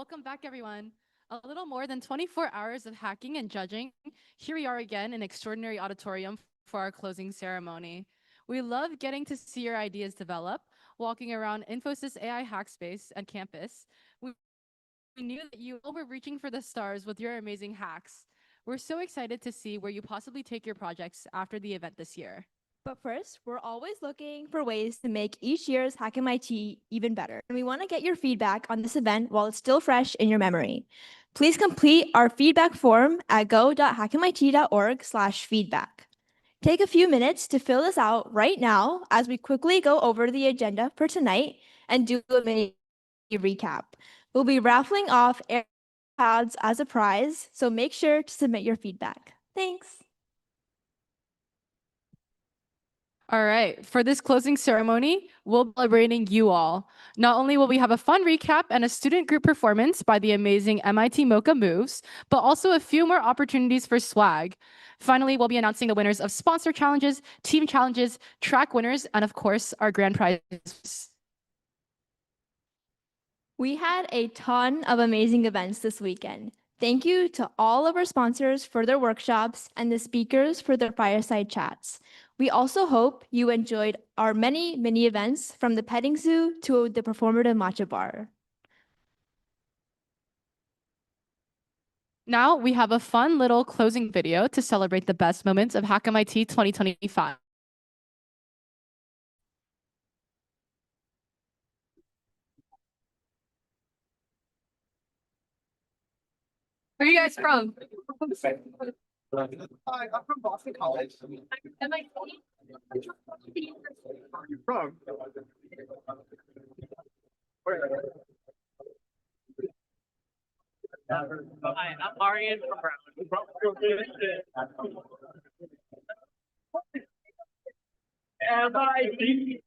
Welcome back, everyone. A little more than 24 hours of hacking and judging. Here we are again in extraordinary auditorium for our closing ceremony. We love getting to see your ideas develop, walking around Infosys AI Hackspace and campus. We knew that you all were reaching for the stars with your amazing hacks. We're so excited to see where you possibly take your projects after the event this year. But first, we're always looking for ways to make each year's HackMIT even better. And we want to get your feedback on this event while it's still fresh in your memory. Please complete our feedback form at go.hackmit.org/feedback. Take a few minutes to fill this out right now as we quickly go over the agenda for tonight and do a mini recap. We'll be raffling off AirPods as a prize, so make sure to submit your feedback. Thanks. All right, for this closing ceremony, we'll be celebrating you all. Not only will we have a fun recap and a student group performance by the amazing MIT Mocha Moves, but also a few more opportunities for swag. Finally, we'll be announcing the winners of sponsor challenges, team challenges, track winners, and of course, our grand prizes. We had a ton of amazing events this weekend. Thank you to all of our sponsors for their workshops and the speakers for their fireside chats. We also hope you enjoyed our many mini events from the petting zoo to the performative matcha bar. Now we have a fun little closing video to celebrate the best moments of HackMIT 2025. Where are you guys from? Hi, I'm from Boston College. MIT? Where are you from? Hi, I'm Arian from Brown. MIT.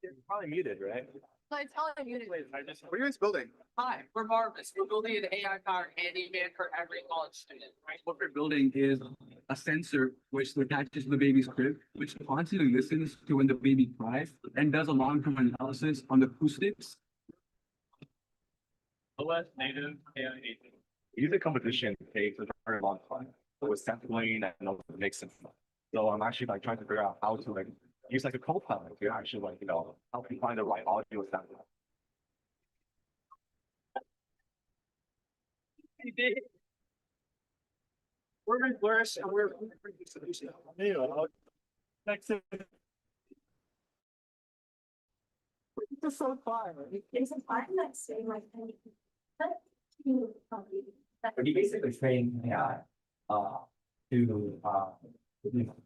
You're probably muted, right? It's all muted. What are you guys building? Hi, we're Marvis. We're building an AI-powered handyman for every college student, right? What we're building is a sensor which attaches to the baby's crib, which constantly listens to when the baby cries and does a long-term analysis on the acoustics. OS native AI agent. User competition takes a very long time. So it's sampling and all the mixing. So I'm actually trying to figure out how to use a co-pilot to actually help you find the right audio sample. We're in Flourish and we're the solution. Next. It's so far. There's a part that's saying like, But he basically trained AI to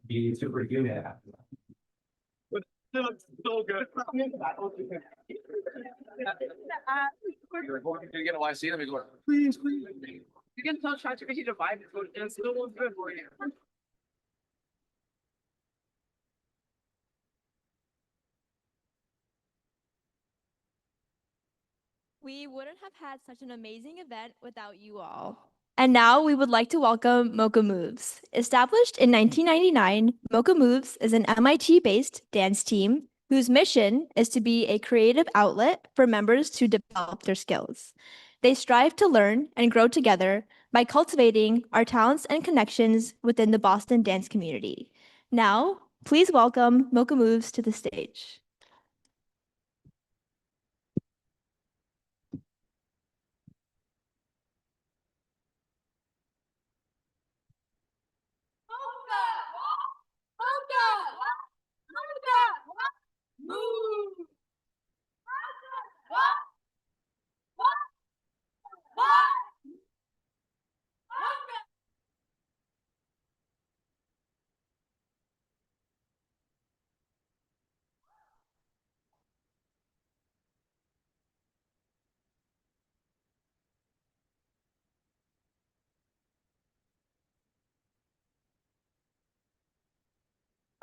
be superhuman. So good. You get a YC, let me go. Please. You can tell ChatGPT to vibe it, and still looks good for you. We wouldn't have had such an amazing event without you all. And now we would like to welcome Mocha Moves. Established in 1999, Mocha Moves is an MIT-based dance team whose mission is to be a creative outlet for members to develop their skills. They strive to learn and grow together by cultivating our talents and connections within the Boston dance community. Now, please welcome Mocha Moves to the stage.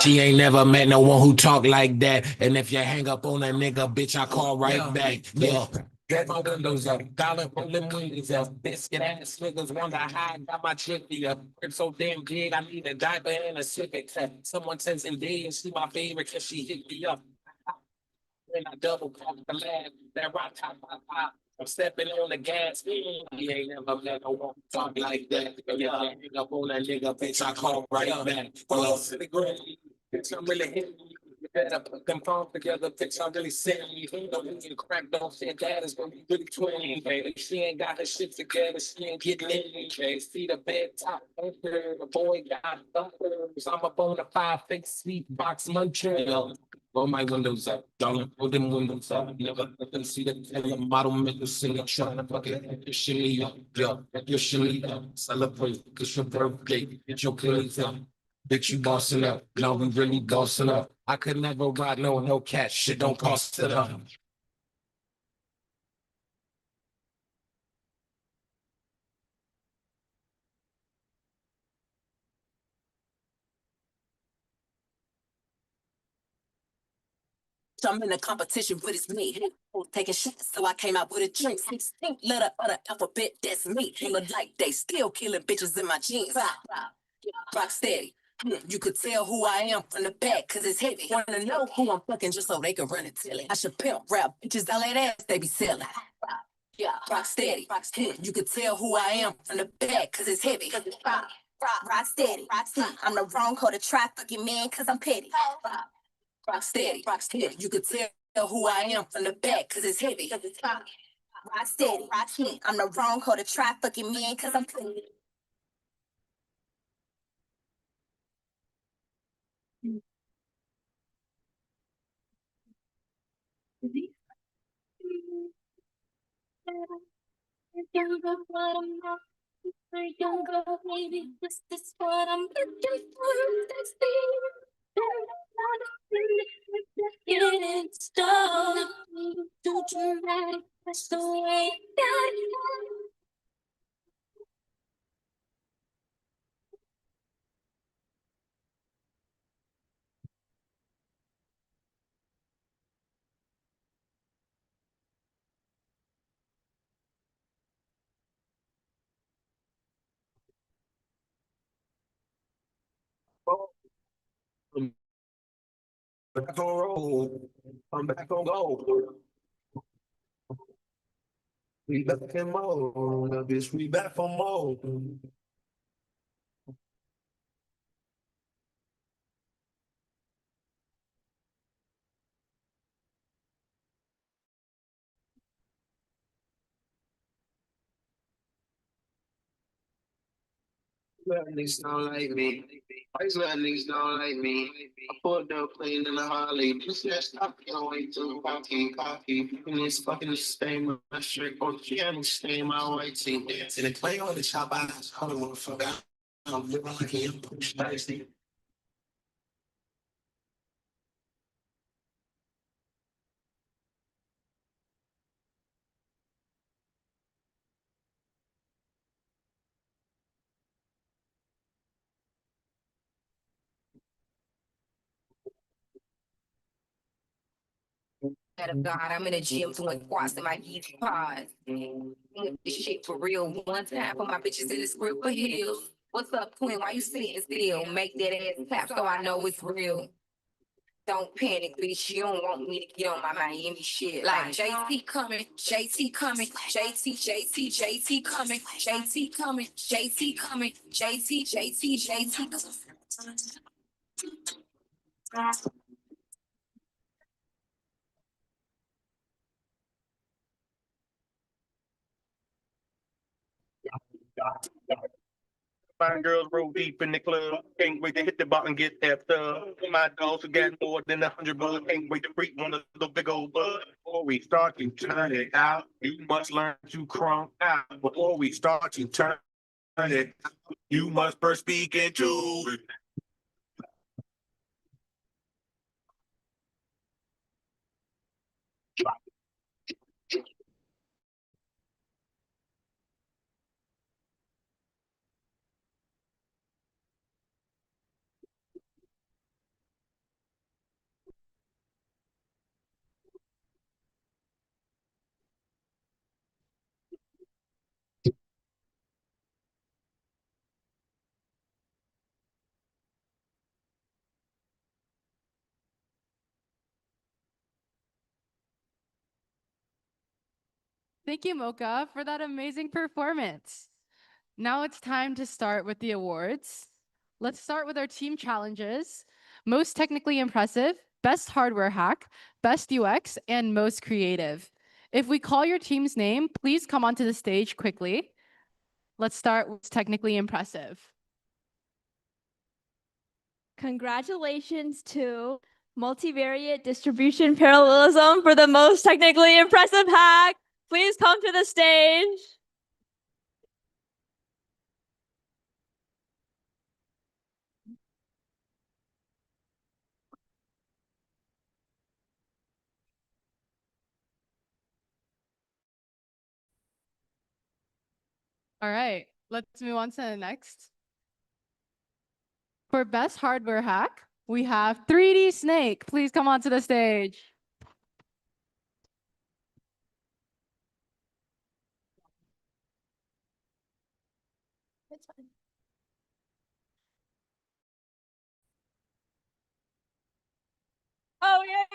She ain't never met no one who talk like that. And if you hang up on a nigga, bitch, I call right back. Yeah. Get my windows up, dollar rolling windows up, biscuit ass niggas wonder how I got my chick up. It's so damn big, I need a diaper and a civic. Someone says indeed, and she my favorite cause she hit me up. when I double pump the lab, that rock top, pop. I'm stepping on the gas. He ain't never let no one talk like that. Yeah, hang up on that nigga, bitch. I call right back. Pull up to the grave. Bitch, I'm really hitting you. You better put them palms together, bitch. I'm really sitting you. Don't need crack, don't fit that. It's gonna be really 20. Baby. She ain't got her shit together. She ain't getting in. Okay, see the bed top. The boy got thumpers. I'm up on the 5 fix seat box muncher. Roll my windows up, darling, roll them windows up. Never let them see the color model, make the singer trying to fucking your shimmy up, yeah, your shimmy up. Celebrate, it's your birthday, get your feelings up. Bitch, you bossing up, now we really bossing up. I could never ride no cat, shit don't cost it up. I'm in a competition, but it's me. Taking shots, so I came out with a drink. 16 letter of the alphabet, that's me. Look like they still killing bitches in my jeans. Rock steady. You could tell who I am from the back, cause it's heavy. Wanna know who I'm fucking just so they can run it till it. I should pimp rap bitches, all that ass they be selling. Yeah, rock steady. You could tell who I am from the back, cause it's heavy. Rock steady. I'm the wrong hoe to try fucking man, cause I'm petty. Rock steady. You could tell who I am from the back, cause it's heavy. Rock steady. I'm the wrong hoe to try fucking man, cause I'm petty. Younger, what I'm not. Younger, maybe this is what I'm looking for. That's getting started. Too dramatic. That's the way it I'm back on roll. I'm back on go. We back in mode. Bitch, we back on mode. Niggas don't like me. These little niggas don't like me. I pulled up playing in the Harley. Just that stop, can't wait to coffee. And this fucking stain my shirt. Oh, yeah, stain my white tee. Dancing and play on the chop eyes. Hollywood, fuck out. I'm living like a young push dicey. of God, I'm in the gym doing squats in my easy pods. This shit for real. One time for my bitches in the script for heels. What's up, Queen? Why you sitting still? Make that ass clap so I know it's real. Don't panic, bitch. You don't want me to get on my Miami shit. Like JT coming, JT coming, JT coming, JT coming, JT coming, JT coming. My girls roll deep in the club. Can't wait to hit the bar and get that stuff. My dogs who got more than 100 bucks. Can't wait to freak one of the big old bugs. Before we start to turn it out, you must learn to crunk out. Before we start to turn it out, you must first speak into. Thank you, Mocha, for that amazing performance. Now it's time to start with the awards. Let's start with our team challenges. Most technically impressive, best hardware hack, best UX, and most creative. If we call your team's name, please come onto the stage quickly. Let's start with technically impressive. Congratulations to multivariate distribution parallelism for the most technically impressive hack. Please come to the stage. All right, let's move on to the next. For best hardware hack, we have 3D Snake. Please come onto the stage. It's fine. Oh, yeah.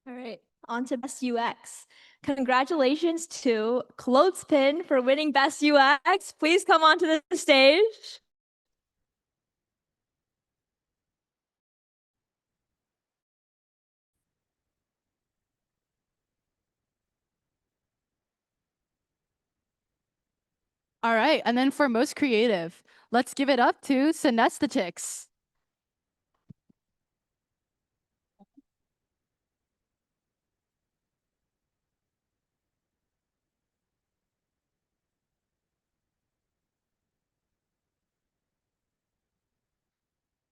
All right, on to best UX. Congratulations to Clothespin for winning best UX. Please come onto the stage. All right, and then for most creative, let's give it up to Synesthetix.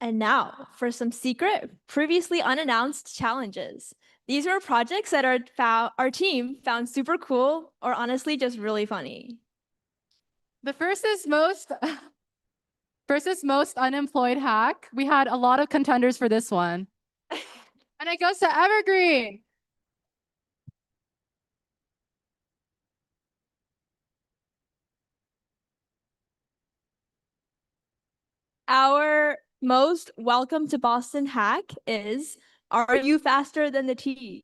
And now for some secret, previously unannounced challenges. These are projects that our team found super cool or honestly just really funny. The first is most unemployed hack. We had a lot of contenders for this one. And it goes to Evergreen. Our most welcome to Boston hack is, are you faster than the T?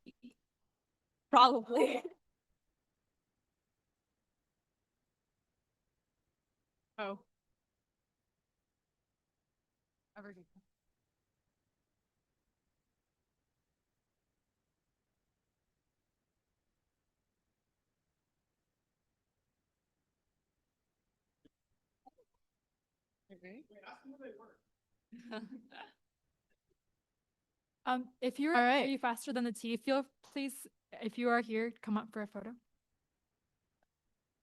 Probably. Oh. Evergreen. If you're All right. Are you faster than the T, please, if you are here, come up for a photo. All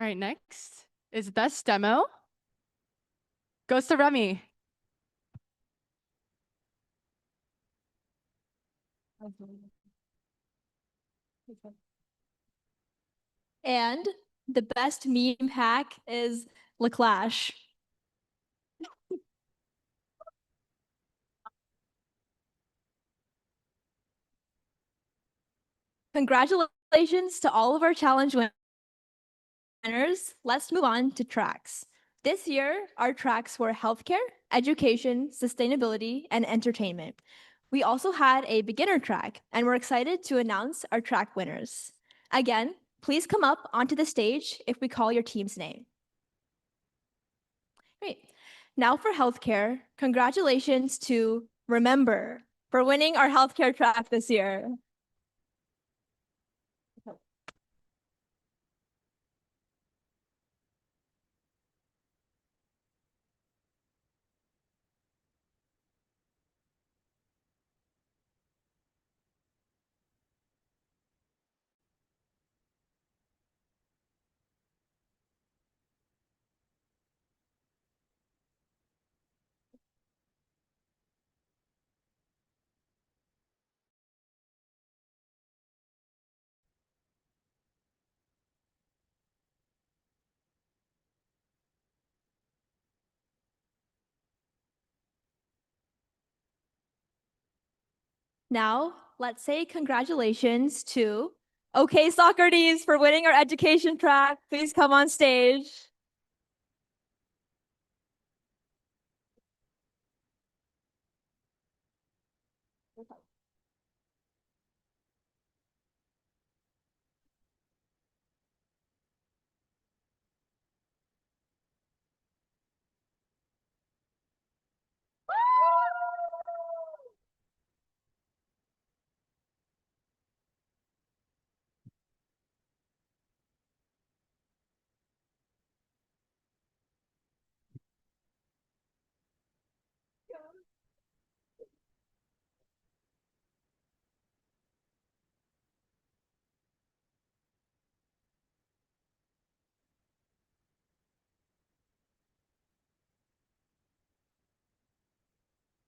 right, next is best demo. Goes to Remy. And the best meme hack is LaClash. Congratulations to all of our challenge winners. Let's move on to tracks. This year, our tracks were healthcare, education, sustainability, and entertainment. We also had a beginner track, and we're excited to announce our track winners. Again, please come up onto the stage if we call your team's name. Great. Now for healthcare, congratulations to Remember for winning our healthcare track this year. Now, let's say congratulations to OK Socrates for winning our education track. Please come on stage.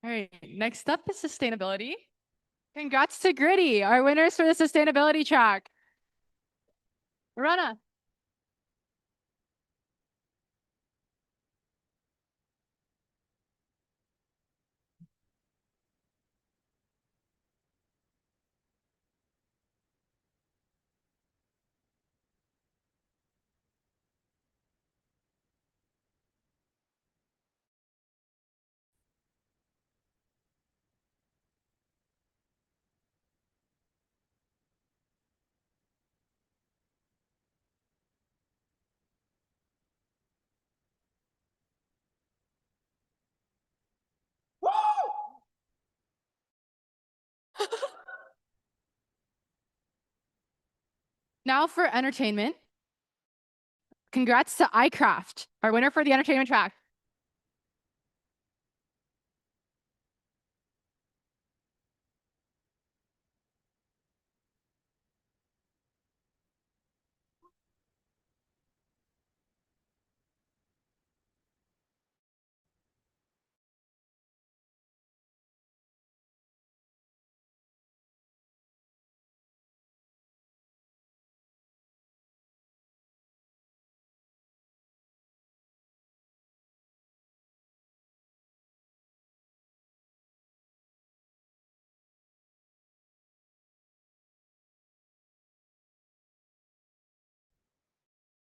All right, next up is sustainability. Congrats to Gritty, our winners for the sustainability track. Rana. Now for entertainment. Congrats to iCraft, our winner for the entertainment track.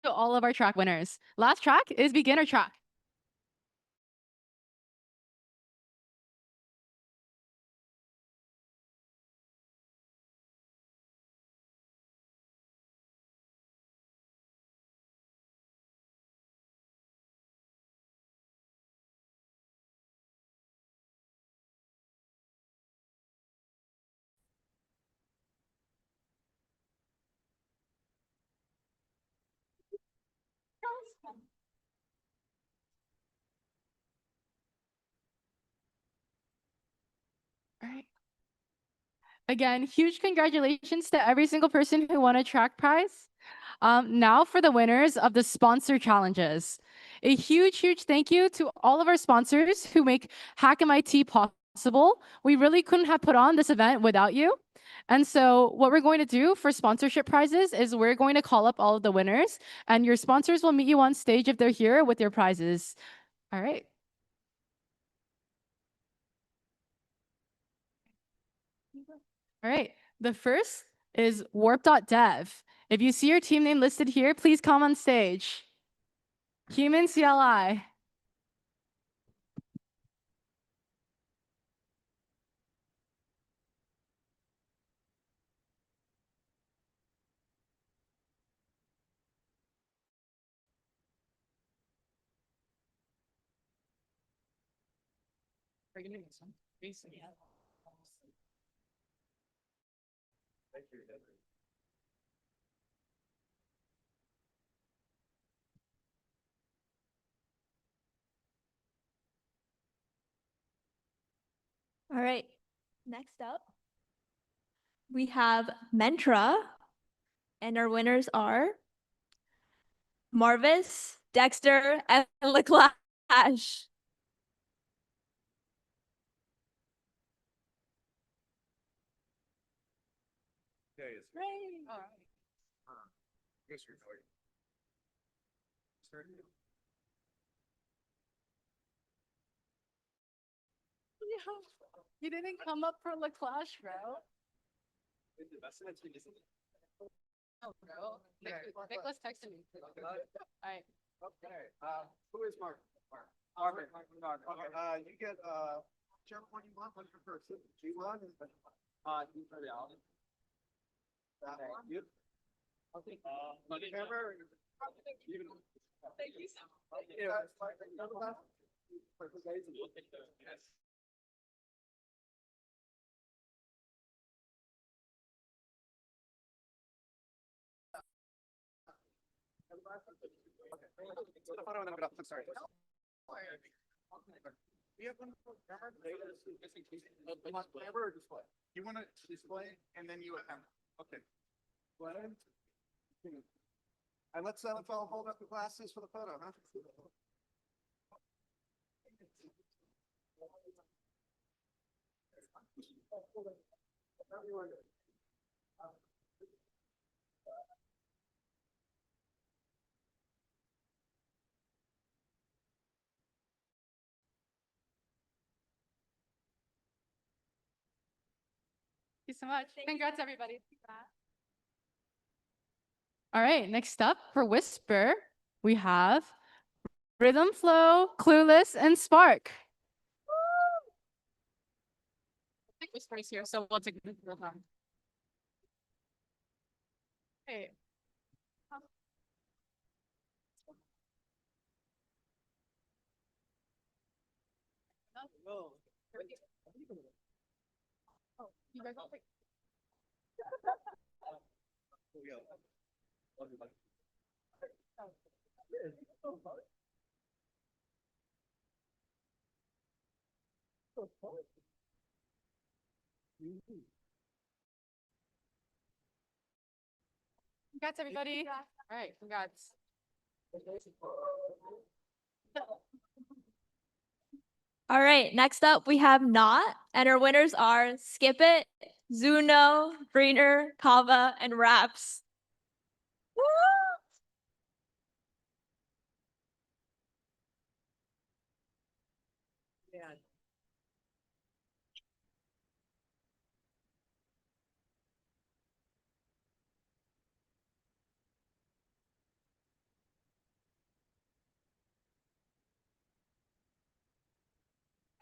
To all of our track winners. Last track is beginner track. All right. Again, huge congratulations to every single person who won a track prize. Now for the winners of the sponsor challenges. A huge thank you to all of our sponsors who make HackMIT possible. We really couldn't have put on this event without you. And so what we're going to do for sponsorship prizes is we're going to call up all of the winners, and your sponsors will meet you on stage if they're here with your prizes. All right. All right. The first is warp.dev. If you see your team name listed here, please come on stage. Human CLI. All right. Next up, we have Mentra, and our winners are Marvis, Dexter, and Laclash. You didn't come up for La Clash, bro. Oh, bro. Nicholas texted me. Alright. Who is Mark? Mark. Okay, you get, whichever one you want, one per person. G1 is the. You for the album. That one? You? I'll take, camera. Thank you so much. Yeah. The photo and then I'm sorry. You have one for camera? Camera or display? You want to display and then you attempt. Okay. Go ahead. And let's all hold up the glasses for the photo, huh? Thank you so much. Congrats, everybody. All right, next up for Whisper, we have Rhythm Flow, Clueless, and Spark. I think Whisper's here, so we'll take the time. Hey. Oh, you guys all take. Congrats, everybody. All right, congrats. All right, next up we have Not, and our winners are Skip It, Zuno, Greener, Kava, and Raps. Woo! Yeah.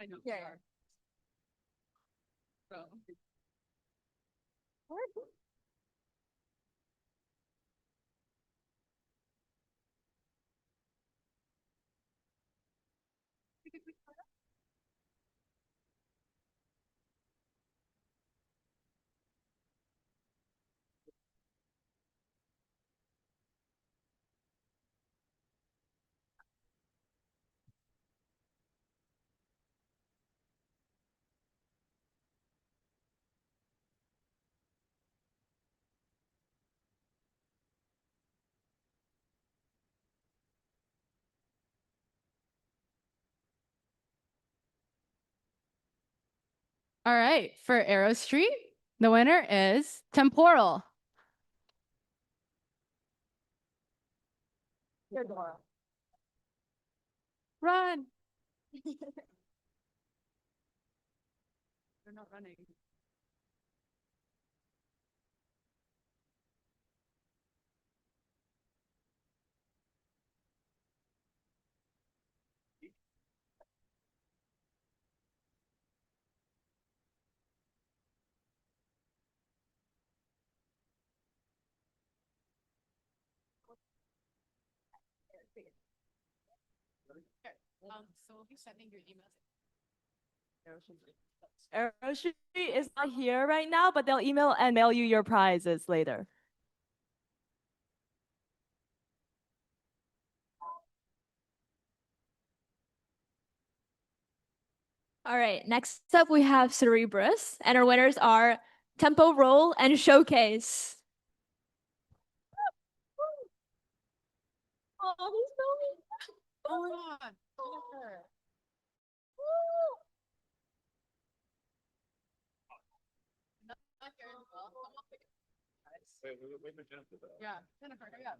I know. Yeah. So. All right, for Arrow Street, the winner is Temporal. Run. They're not running. So we'll be sending your emails. Arrow Street is not here right now, but they'll email and mail you your prizes later. All right, next up we have Cerebrus, and our winners are Tempo Roll and Showcase. Oh, he's filming. Hold on. Yeah, Jennifer, hurry up.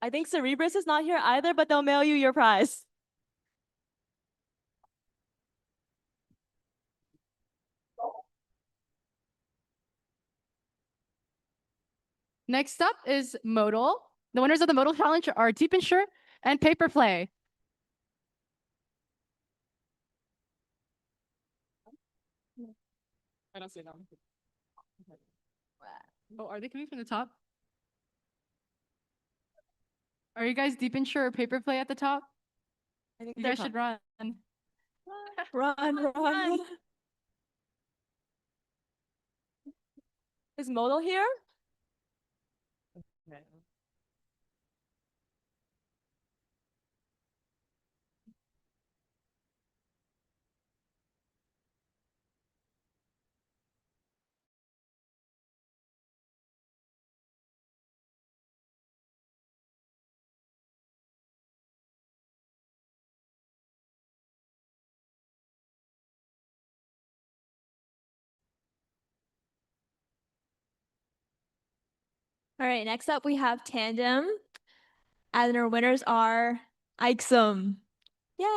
I think Cerebrus is not here either, but they'll mail you your prize. Next up is Modal. The winners of the Modal Challenge are Deep Insure and Paper Play. I don't see them. Oh, are they coming from the top? Are you guys Deep Insure or Paper Play at the top? I think You they're guys should run. run. Is Modal here? All right, next up we have Tandem, and our winners are Ikesum. Yeah.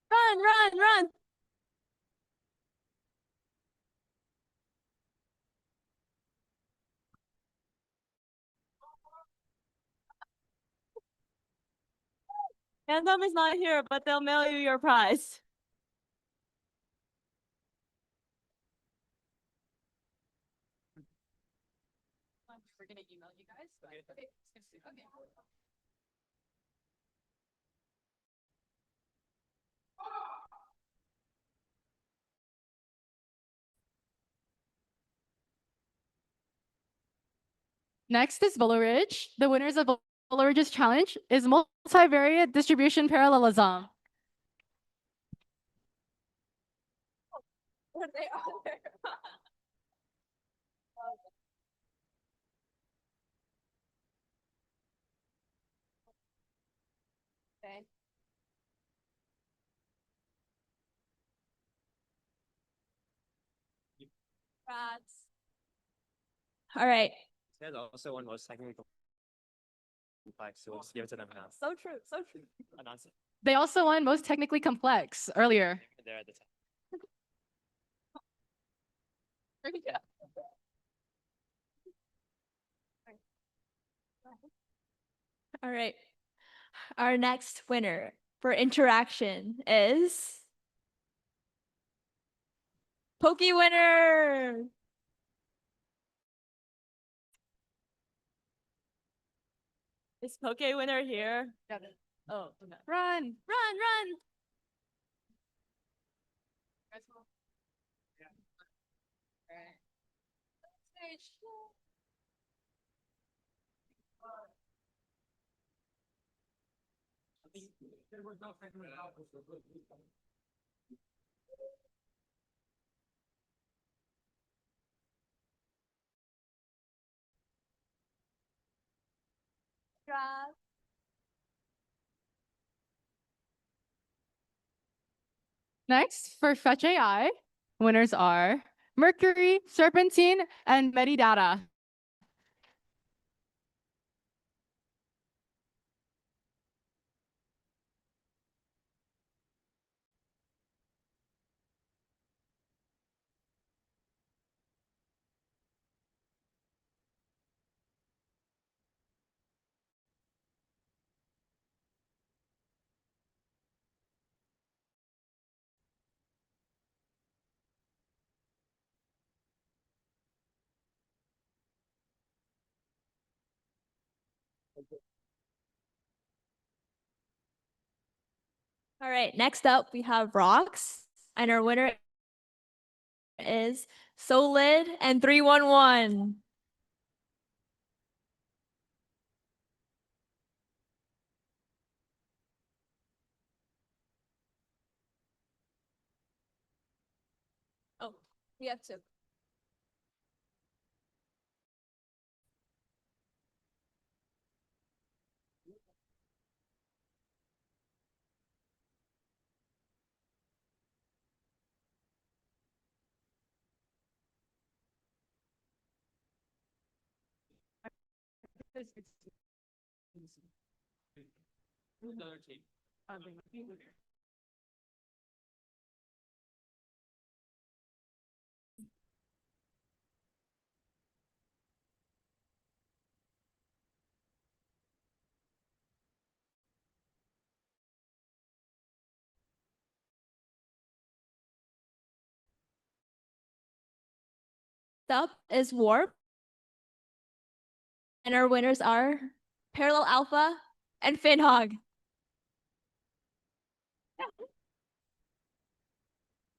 Run, run, run. Anthem is not here, but they'll mail you your prize. We're gonna email you guys. Okay. Next is Ridge. The winners of Ridge's challenge is multivariate distribution parallelism. They are. Okay. Rats. All right. There's also one most technical complex, so we'll just give it to them now. So true, so true. Announce it. They also won most technically complex earlier. They're at the top. Yeah. All right. Our next winner for interaction is Pokey winner. Is Poke winner here? Oh, okay. Run. Run, run. Drive. Next, for Fetch AI, winners are Mercury, Serpentine, and Metadata. All right, next up we have Rocks, and our winner is Solid and 311. Oh, we have to. Up is Warp. And our winners are Parallel Alpha and FinHog.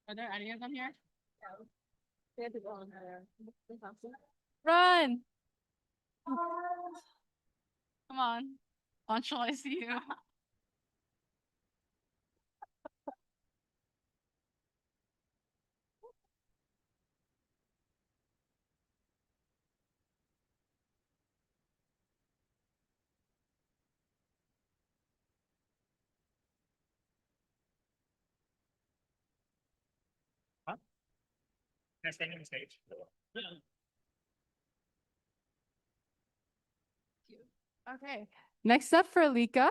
Are there any of them here? Run! Come on. Anshul, I see you. They're staying on the stage. Okay. Next up for Lika,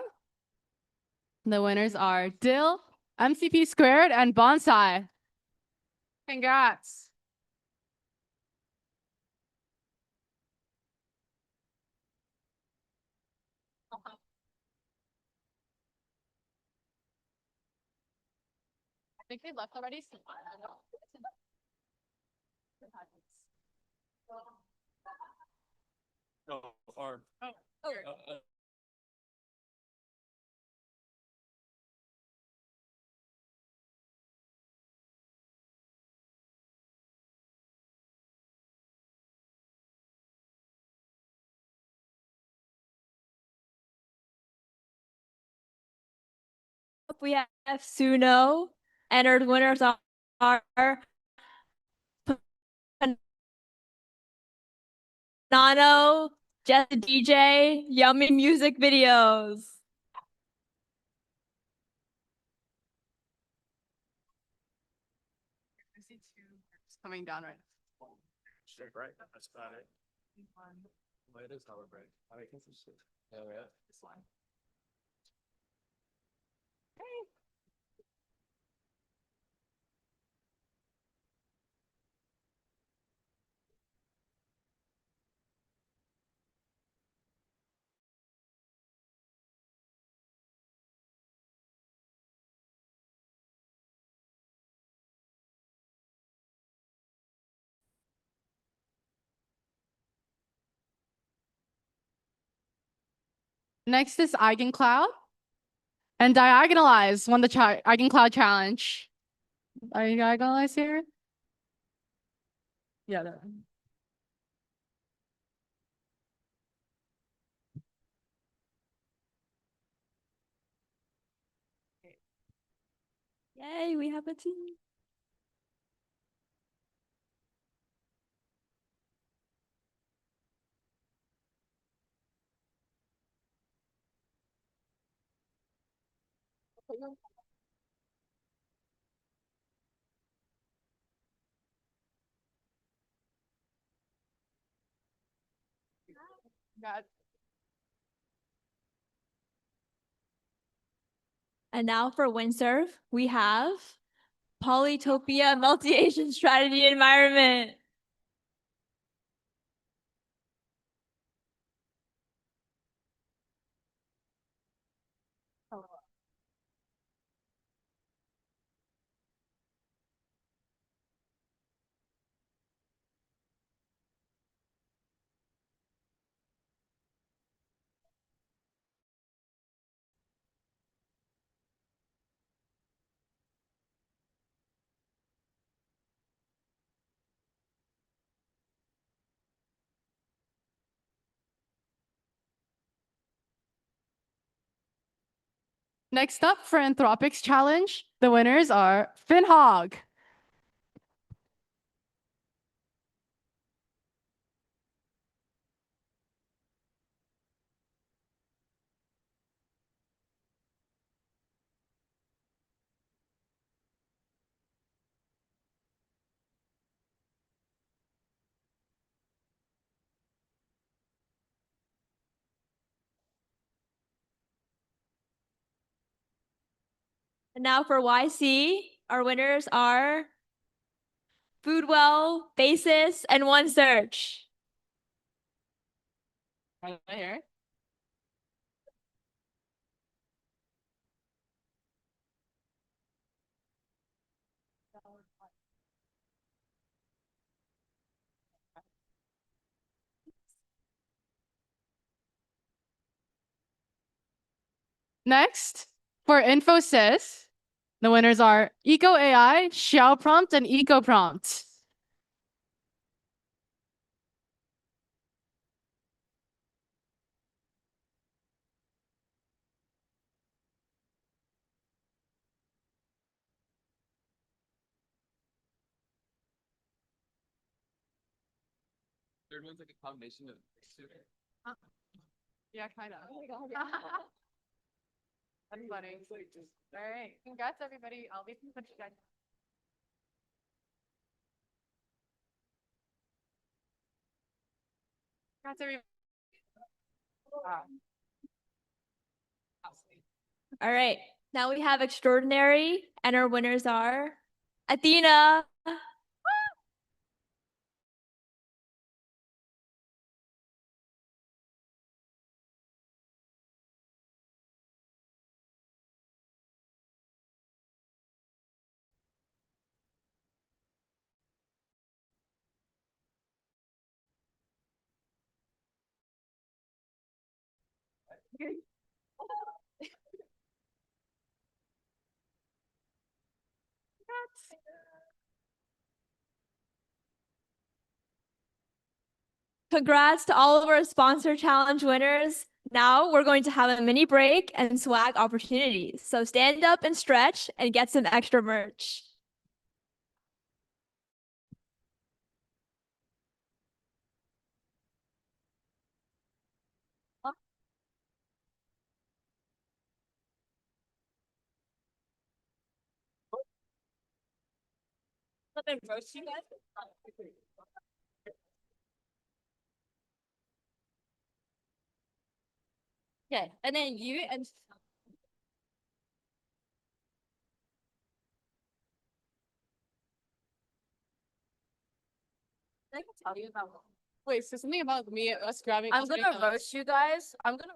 the winners are Dill, MCP Squared, and Bonsai. Congrats. I think they left already. So No, or. We have Suno, and our winners are Nano, Jess DJ, Yummy Music Videos. I see two coming down right now. Straight right, that's about it. Well, it is hover break. I think it's just. Oh, yeah. This one. Next is Eigencloud. And Diagonalize won the Eigencloud challenge. Are you Diagonalize here? Yeah, there. Yay, we have a team. Got And now for Windsurf, we have Polytopia Multi-Agent Strategy Environment. Next up for Anthropics challenge, the winners are FinHog. And now for YC, our winners are Foodwell, Basis, and One Search. Right here. Next, for Infosys, the winners are Eco AI, Xiao Prompt, and Eco Prompt. Third one's like a combination of. Yeah, kind of. Oh my God. That's funny. All right. Congrats, everybody. I'll leave some you guys. Congrats, everybody. Wow. All right. Now we have Extraordinary, and our winners are Athena. Congrats to all of our sponsor challenge winners. Now we're going to have a mini break and swag opportunities. So stand up and stretch and get some extra merch. Okay, and then you and I can tell you about. Wait, so something about me, us grabbing. I'm gonna roast you guys. I'm gonna.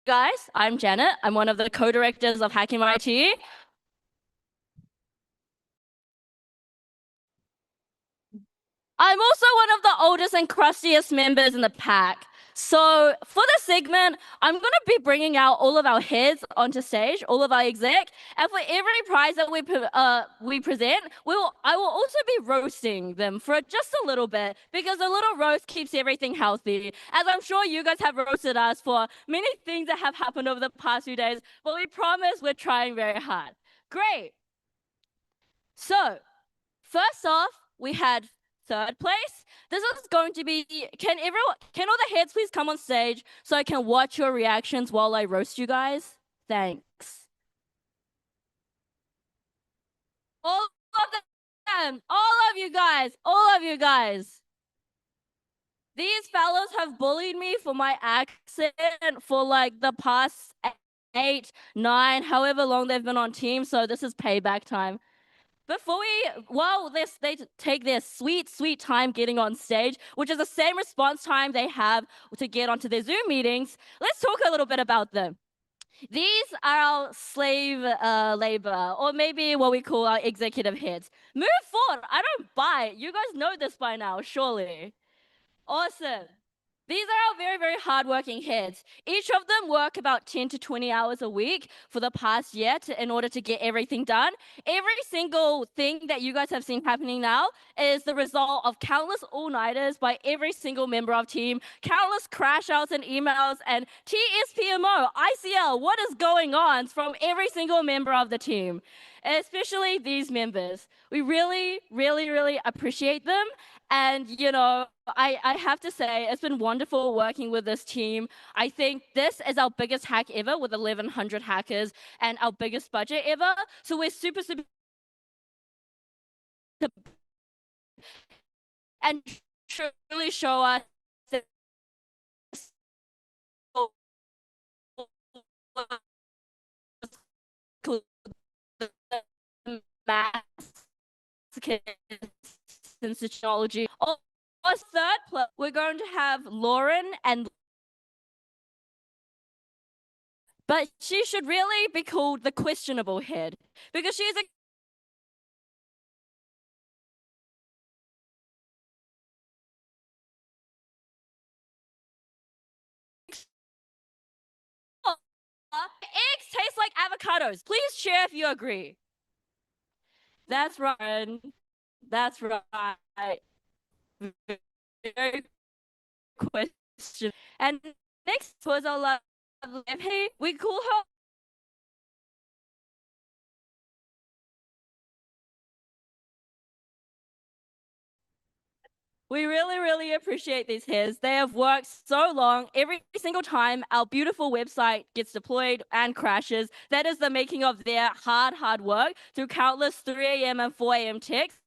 Guys, I'm Janet. I'm one of the co-directors of HackMIT. I'm also one of the oldest and crustiest members in the pack. So for this segment, I'm going to be bringing out all of our heads onto stage, all of our exec, and for every prize that we present, I will also be roasting them for just a little bit, because a little roast keeps everything healthy. As I'm sure you guys have roasted us for many things that have happened over the past few days, but we promise we're trying very hard. Great. So first off, we had third place. This is going to be, can all the heads please come on stage so I can watch your reactions while I roast you guys? Thanks. All of them, all of you guys. These fellows have bullied me for my accent for like the past 8, 9, however long they've been on team, so this is payback time. They take their sweet time getting on stage, which is the same response time they have to get onto their Zoom meetings, let's talk a little bit about them. These are our slave labor, or maybe what we call our executive heads. Move forward. I don't buy it. You guys know this by now, surely. Awesome. These are our very, very hardworking heads. Each of them work about 10 to 20 hours a week for the past year in order to get everything done. Every single thing that you guys have seen happening now is the result of countless all-nighters by every single member of team, countless crash outs and emails, and TSPMO, ICL, what is going on from every single member of the team, especially these members. We really, really, really appreciate them. And, you know, I have to say, it's been wonderful working with this team. I think this is our biggest hack ever with 1,100 hackers and our biggest budget ever. So we're super and truly show us that institutionology. Our third place, we're going to have Lauren, but she should really be called the questionable head because she's a eggs taste like avocados. Please share if you agree. That's right. That's right. Very question. And next was our lovely, we call her. We really, really appreciate these hairs. They have worked so long. Every single time our beautiful website gets deployed and crashes, that is the making of their hard work through countless 3 a.m. and 4 a.m. texts.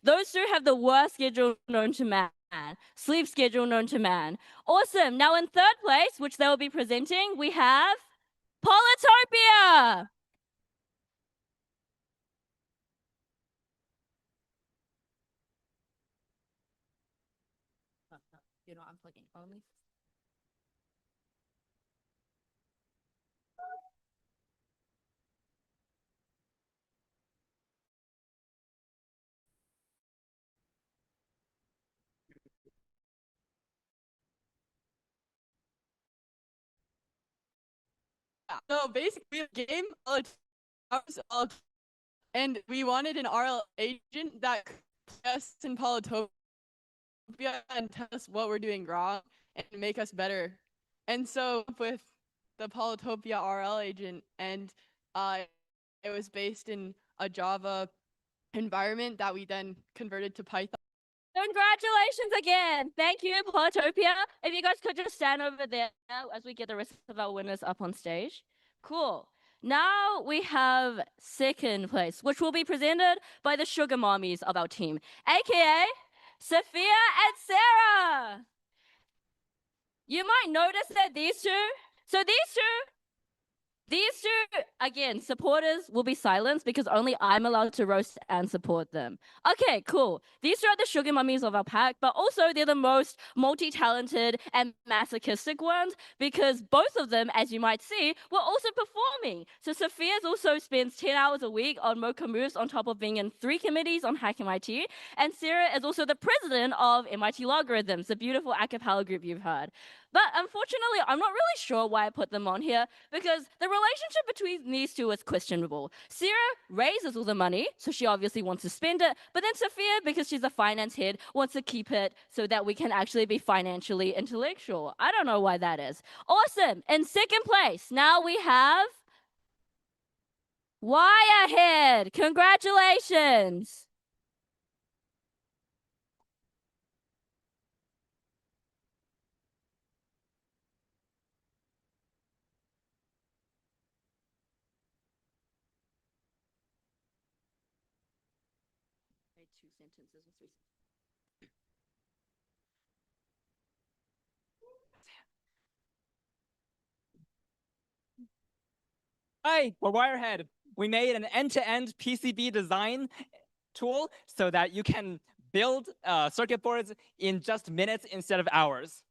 Those two have the worst schedule known to man. Sleep schedule known to man. Awesome. Now in third place, which they will be presenting, we have Polytopia. You know, I'm plugging only. No, basically the game, and we wanted an RL agent that could play us in Polytopia and tell us what we're doing wrong and make us better. And so with the Polytopia RL agent, and it was based in a Java environment that we then converted to Python. Congratulations again. Thank you, Polytopia. If you guys could just stand over there as we get the rest of our winners up on stage. Cool. Now we have second place, which will be presented by the sugar mommies of our team, aka Sophia and Sarah. You might notice that these two, again, supporters will be silenced because only I'm allowed to roast and support them. Okay, cool. These two are the sugar mummies of our pack, but also they're the most multi-talented and masochistic ones because both of them, as you might see, were also performing. So Sophia's also spends 10 hours a week on Mocha Moves on top of being in 3 committees on HackMIT. And Sarah is also the president of MIT Logarithms, the beautiful a cappella group you've heard. But unfortunately, I'm not really sure why I put them on here because the relationship between these two is questionable. Sarah raises all the money, so she obviously wants to spend it. But then Sophia, because she's a finance head, wants to keep it so that we can actually be financially intellectual. I don't know why that is. Awesome. In second place, now we have Why Ahead. Congratulations. 2 sentences or 3 sentences. Hi, we're Wirehead. We made an end-to-end PCB design tool so that you can build circuit boards in just minutes instead of hours.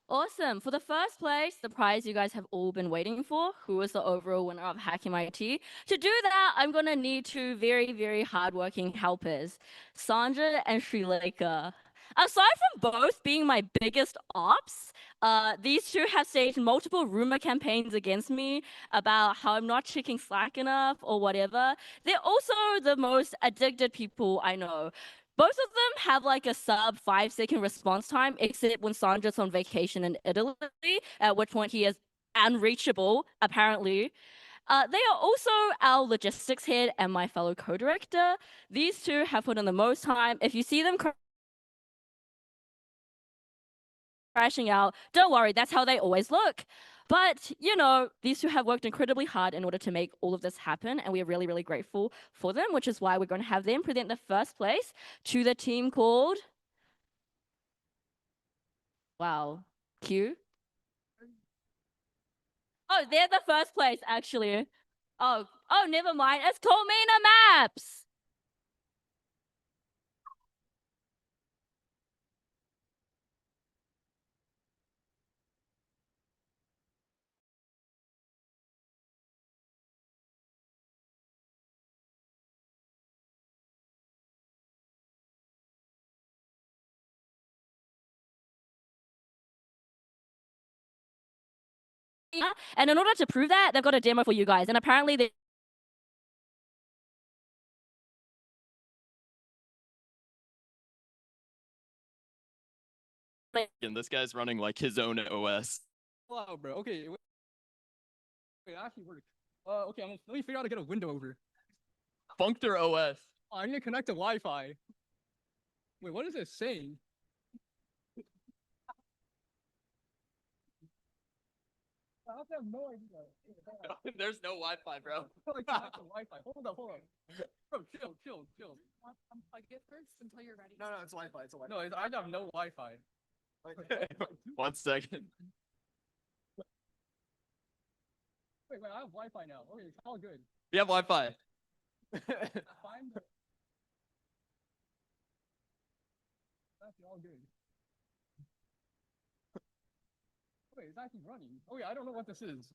Awesome. For the first place, the prize you guys have all been waiting for, who is the overall winner of HackMIT. To do that, I'm going to need 2 very, very hardworking helpers, Sandra and Srileka. Aside from both being my biggest ops, these 2 have staged multiple rumor campaigns against me about how I'm not checking Slack enough or whatever. They're also the most addicted people I know. Both of them have like a sub 5-second response time, except when Sandra's on vacation in Italy, at which point he is unreachable, apparently. They are also our logistics head and my fellow co-director. These 2 have put in the most time. If you see them crashing out, don't worry, that's how they always look. But, you know, these 2 have worked incredibly hard in order to make all of this happen, and we are really, really grateful for them, which is why we're going to have them present the first place to the team called... Wow. Q? Oh, they're the first place, actually. Oh, never mind. It's called Mina Maps! And in order to prove that, they've got a demo for you guys. And apparently they... And this guy's running like his own OS. Wow, bro. Okay. Wait, it actually worked. Okay, let me figure out how to get a window over. Functor OS. Oh, I need to connect to Wi-Fi. Wait, what is this saying? I have no idea. There's no Wi-Fi, bro. Wi-Fi. Hold up. Bro, chill. Unplug it first until you're ready. No, it's Wi-Fi. It's a Wi-Fi. No, I have no Wi-Fi. 1 second. Wait, I have Wi-Fi now. Okay, it's all good. We have Wi-Fi. Fine. That's all good. Wait, it's actually running. Oh yeah, I don't know what this is.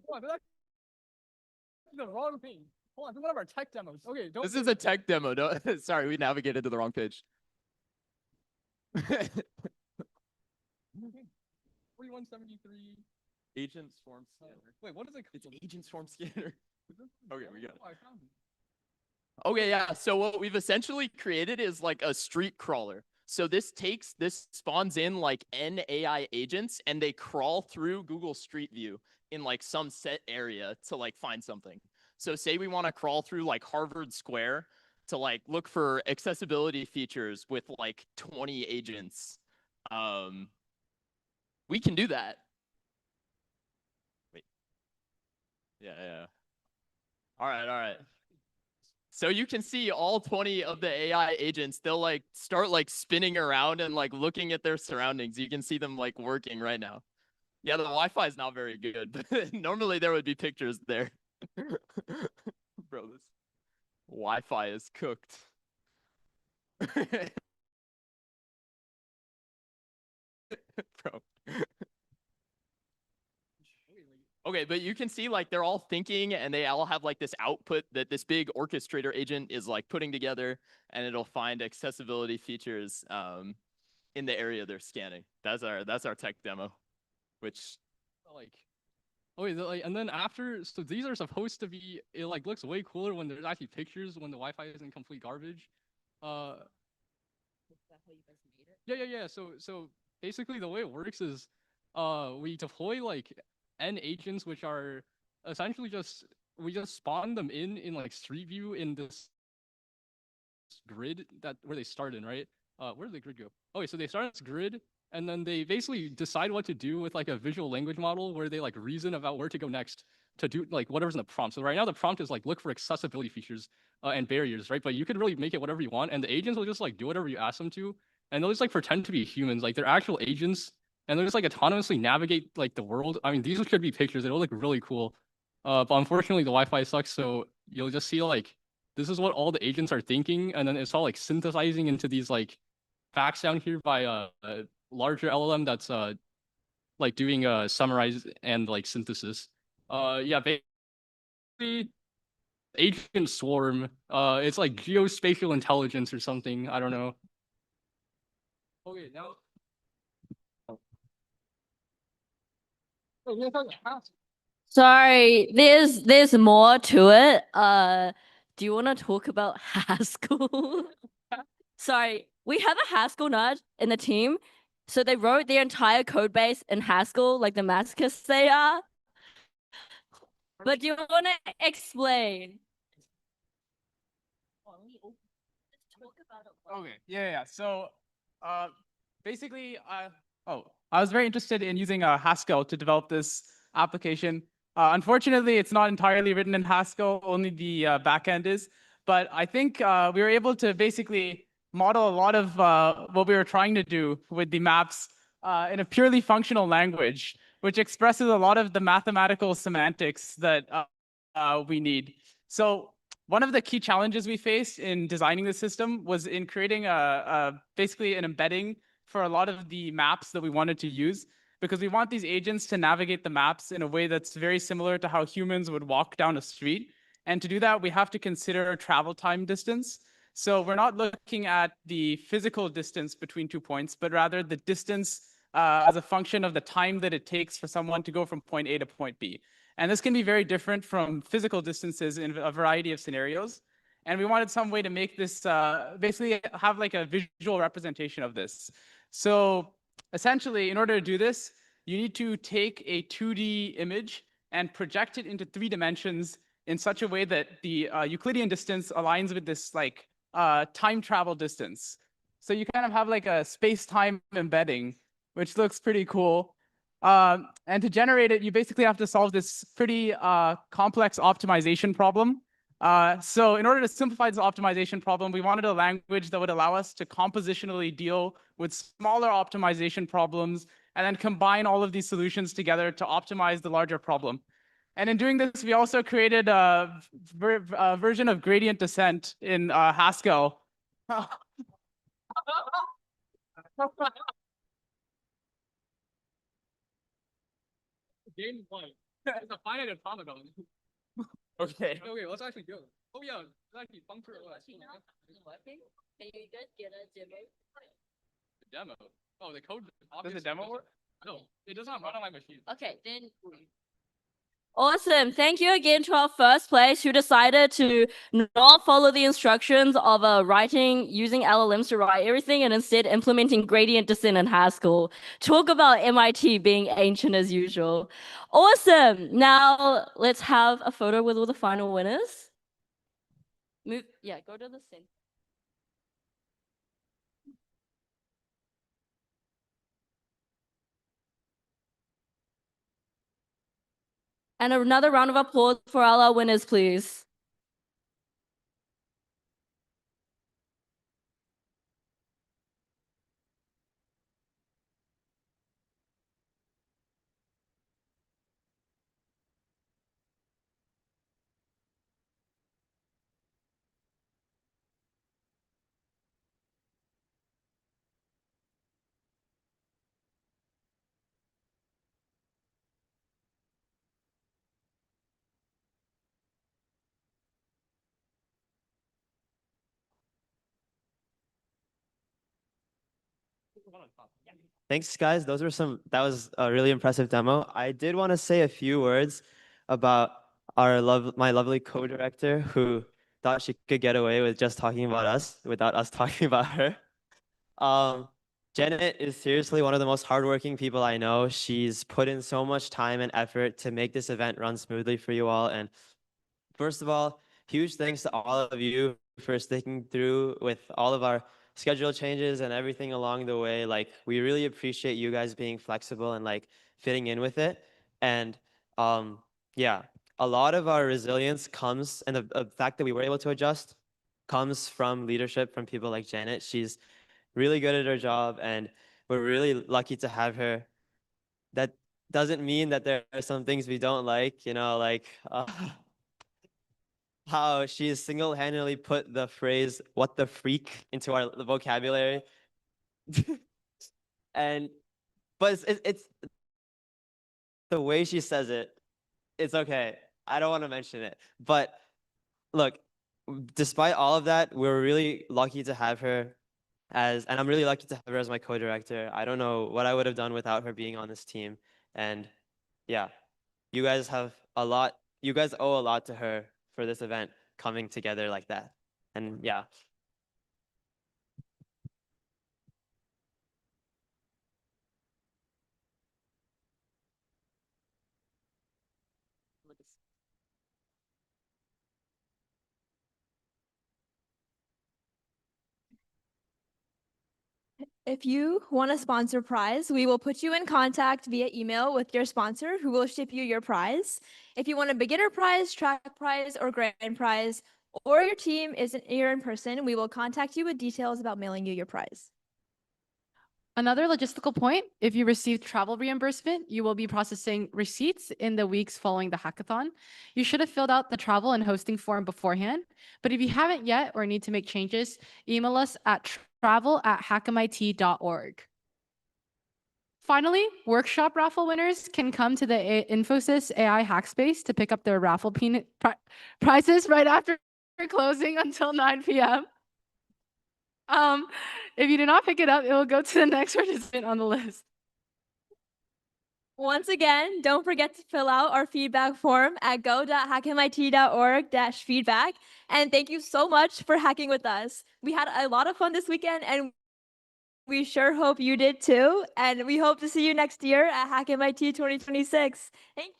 Hold on, that's the wrong thing. Hold on, this is one of our tech demos. Okay, don't. This is a tech demo. Don't, sorry, we navigated to the wrong page. 4173. Agent swarm scanner. Wait, what is it? It's agent swarm scanner. Okay, we got it. Oh, I found it. Okay, yeah. So what we've essentially created is like a street crawler. So this spawns in like N AI agents, and they crawl through Google Street View in like some set area to like find something. So say we want to crawl through like Harvard Square to like look for accessibility features with like 20 agents. We can do that. Wait. Yeah. All right. So you can see all 20 of the AI agents, they'll like start like spinning around and like looking at their surroundings. You can see them like working right now. Yeah, the Wi-Fi is not very good. Normally there would be pictures there. Bro, this Wi-Fi is cooked. Bro. Okay, but you can see like they're all thinking, and they all have like this output that this big orchestrator agent is like putting together, and it'll find accessibility features in the area they're scanning. That's our tech demo, which like, oh wait, like, and then after, so these are supposed to be, it like looks way cooler when there's actually pictures when the Wi-Fi isn't complete garbage. Uh, yeah. So basically, the way it works is, we deploy like n agents, which are essentially just we just spawn them in like Street View in this grid that where they start in, right? Where did the grid go? Okay, so they start in this grid, and then they basically decide what to do with like a visual language model where they like reason about where to go next to do like whatever's in the prompt. So right now the prompt is like look for accessibility features and barriers, right? But you could really make it whatever you want, and the agents will just like do whatever you ask them to, and they'll just like pretend to be humans, like they're actual agents, and they'll just like autonomously navigate like the world. I mean, these should be pictures; it'll look really cool. But unfortunately, the Wi-Fi sucks, so you'll just see like this is what all the agents are thinking, and then it's all like synthesizing into these like facts down here by a larger LLM that's like doing summarize and like synthesis. Yeah, basically agent swarm. It's like geospatial intelligence or something. I don't know. Okay, now. Sorry, there's more to it. Do you want to talk about Haskell? Sorry, we have a Haskell nerd in the team, so they wrote their entire code base in Haskell, like the masochists they are. But do you want to explain? Okay, yeah. So, basically, I was very interested in using Haskell to develop this application. Unfortunately, it's not entirely written in Haskell, only the backend is. But I think we were able to basically model a lot of what we were trying to do with the maps in a purely functional language, which expresses a lot of the mathematical semantics that we need. So one of the key challenges we faced in designing the system was in creating basically an embedding for a lot of the maps that we wanted to use, because we want these agents to navigate the maps in a way that's very similar to how humans would walk down a street. And to do that, we have to consider travel time distance. So we're not looking at the physical distance between 2 points, but rather the distance as a function of the time that it takes for someone to go from point A to point B. And this can be very different from physical distances in a variety of scenarios. And we wanted some way to make this basically have like a visual representation of this. So essentially, in order to do this, you need to take a 2D image and project it into 3 dimensions in such a way that the Euclidean distance aligns with this like time travel distance. So you kind of have like a space-time embedding, which looks pretty cool. And to generate it, you basically have to solve this pretty complex optimization problem. So in order to simplify this optimization problem, we wanted a language that would allow us to compositionally deal with smaller optimization problems and then combine all of these solutions together to optimize the larger problem. And in doing this, we also created a version of gradient descent in Haskell. Game one. It's a finite automaton. Okay. Okay, let's actually go. Oh yeah, it's actually functional. Can you guys get a demo? The demo. Oh, the code. Does the demo work? No, it does not run on my machine. Okay, then. Awesome. Thank you again to our first place who decided to not follow the instructions of writing using LLMs to write everything and instead implementing gradient descent in Haskell. Talk about MIT being ancient as usual. Awesome. Now let's have a photo with all the final winners. Go to the center. And another round of applause for all our winners, please. Thanks, guys. That was a really impressive demo. I did want to say a few words about my lovely co-director who thought she could get away with just talking about us without us talking about her. Janet is seriously one of the most hardworking people I know. She's put in so much time and effort to make this event run smoothly for you all. And first of all, huge thanks to all of you for sticking through with all of our schedule changes and everything along the way. Like, we really appreciate you guys being flexible and like fitting in with it. And yeah, a lot of our resilience comes, and the fact that we were able to adjust comes from leadership from people like Janet. She's really good at her job, and we're really lucky to have her. That doesn't mean that there are some things we don't like, you know, like how she single-handedly put the phrase "what the freak" into our vocabulary. And but it's the way she says it. It's okay. I don't want to mention it. But look, despite all of that, we're really lucky to have her and I'm really lucky to have her as my co-director. I don't know what I would have done without her being on this team. And yeah, you guys owe a lot to her for this event coming together like that. And yeah. If you want a sponsor prize, we will put you in contact via email with your sponsor who will ship you your prize. If you want a beginner prize, track prize, or grand prize, or your team isn't here in person, we will contact you with details about mailing you your prize. Another logistical point, if you receive travel reimbursement, you will be processing receipts in the weeks following the hackathon. You should have filled out the travel and hosting form beforehand, but if you haven't yet or need to make changes, email us at travel@hackmit.org. Finally, workshop raffle winners can come to the Infosys AI Hackspace to pick up their raffle prizes right after closing until 9 p.m. If you do not pick it up, it will go to the next participant on the list. Once again, don't forget to fill out our feedback form at go.hackmit.org/feedback. And thank you so much for hacking with us. We had a lot of fun this weekend, and we sure hope you did too. And we hope to see you next year at HackMIT 2026. Thank you.